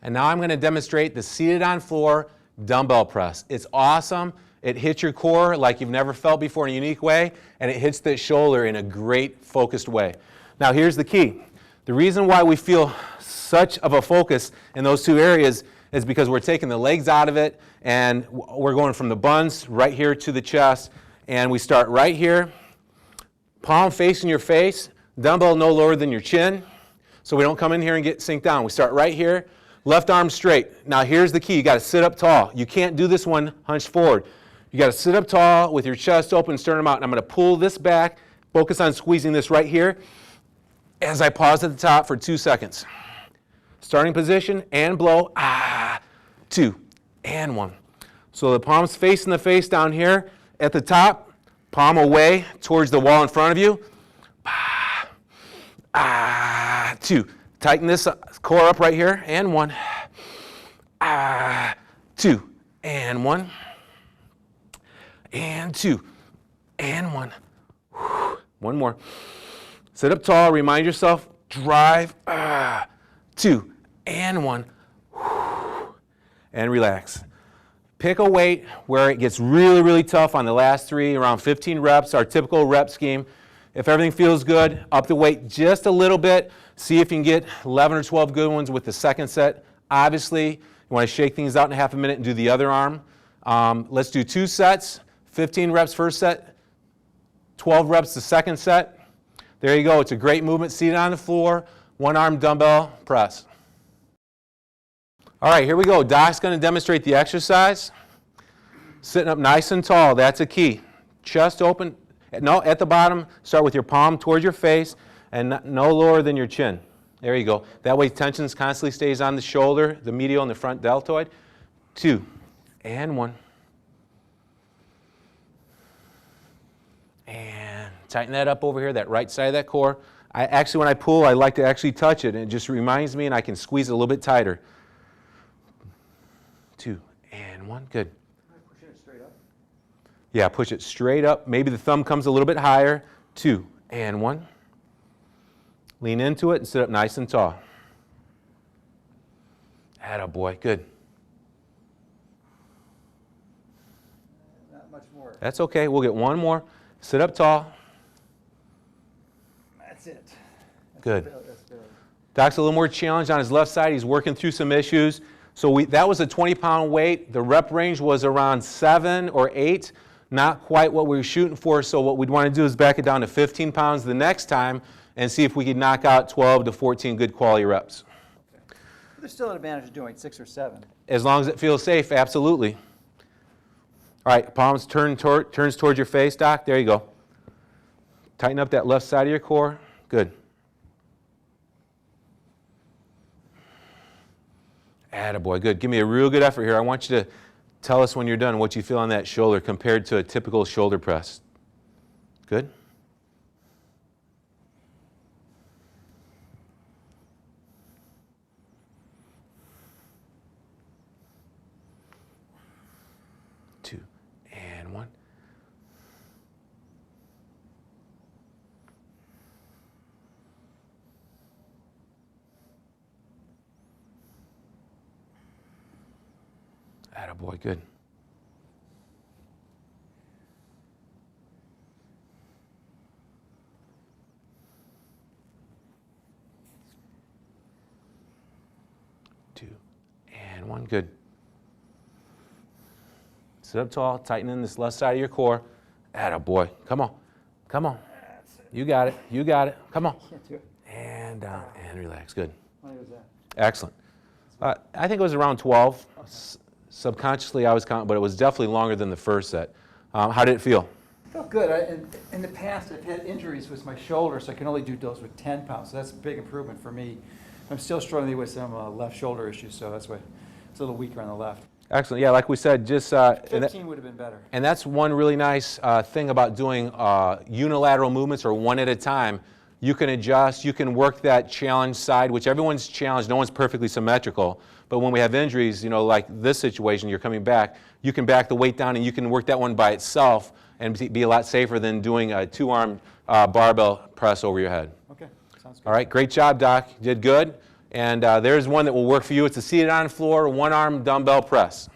And now I'm going to demonstrate the seated on floor dumbbell press. It's awesome. It hits your core like you've never felt before in a unique way, and it hits the shoulder in a great focused way. Now here's the key. The reason why we feel such of a focus in those two areas is because we're taking the legs out of it, and we're going from the buns right here to the chest, and we start right here, palm facing your face, dumbbell no lower than your chin, so we don't come in here and get sink down. We start right here, left arm straight. Now here's the key. You got to sit up tall. You can't do this one hunched forward. You got to sit up tall with your chest open, sternum out, and I'm going to pull this back, focus on squeezing this right here as I pause at the top for 2 seconds. Starting position and blow, 2 and 1. So the palm's facing the face down here at the top, palm away towards the wall in front of you, 2. Tighten this core up right here, and 1, 2 and 1, and 2 and 1. One more. Sit up tall, remind yourself, drive, 2 and 1, and relax. Pick a weight where it gets really, really tough on the last 3, around 15 reps, our typical rep scheme. If everything feels good, up the weight just a little bit. See if you can get 11 or 12 good ones with the second set. Obviously, you want to shake things out in half a minute and do the other arm. Let's do 2 sets, 15 reps first set, 12 reps the second set. There you go. It's a great movement, seated on the floor, one arm dumbbell press. All right, here we go. Doc's going to demonstrate the exercise. Sitting up nice and tall, that's a key. Chest open, no, at the bottom, start with your palm towards your face and no lower than your chin. There you go. That way tension constantly stays on the shoulder, the medial and the front deltoid. 2 and 1. And tighten that up over here, that right side of that core. Actually, when I pull, I like to actually touch it, and it just reminds me, and I can squeeze it a little bit tighter. 2 and 1. Good. Pushing it straight up? Yeah, push it straight up. Maybe the thumb comes a little bit higher. 2 and 1. Lean into it and sit up nice and tall. Attaboy. Good. Not much more. That's okay. We'll get one more. Sit up tall. That's it. Good. Doc's a little more challenged on his left side. He's working through some issues. So that was a 20-pound weight. The rep range was around 7 or 8. Not quite what we were shooting for. So what we'd want to do is back it down to 15 pounds the next time and see if we could knock out 12 to 14 good quality reps. Okay. There's still an advantage of doing 6 or 7. As long as it feels safe, absolutely. All right, palms turns towards your face, Doc. There you go. Tighten up that left side of your core. Good. Attaboy, good. Give me a real good effort here. I want you to tell us when you're done what you feel on that shoulder compared to a typical shoulder press. Good. Two and 1. Attaboy, good. Two and 1, good. Sit up tall, tighten in this left side of your core. Attaboy, come on, come on. You got it, you got it, come on. And down, and relax, good. How many was that? Excellent. I think it was around 12. Okay. Subconsciously I was counting, but it was definitely longer than the first set. How did it feel? It felt good. In the past, I've had injuries with my shoulder, so I can only do those with 10 pounds. So that's a big improvement for me. I'm still struggling with some left shoulder issues, so that's why it's a little weaker on the left. Excellent. Yeah, like we said, just 15 would have been better. And that's one really nice thing about doing unilateral movements or one at a time. You can adjust, you can work that challenge side, which everyone's challenged, no one's perfectly symmetrical. But when we have injuries, you know, like this situation, you're coming back, you can back the weight down and you can work that one by itself and be a lot safer than doing a 2-arm barbell press over your head. Okay, sounds good. All right, great job, Doc. You did good. And there's one that will work for you. It's a seated on floor, one-arm dumbbell press.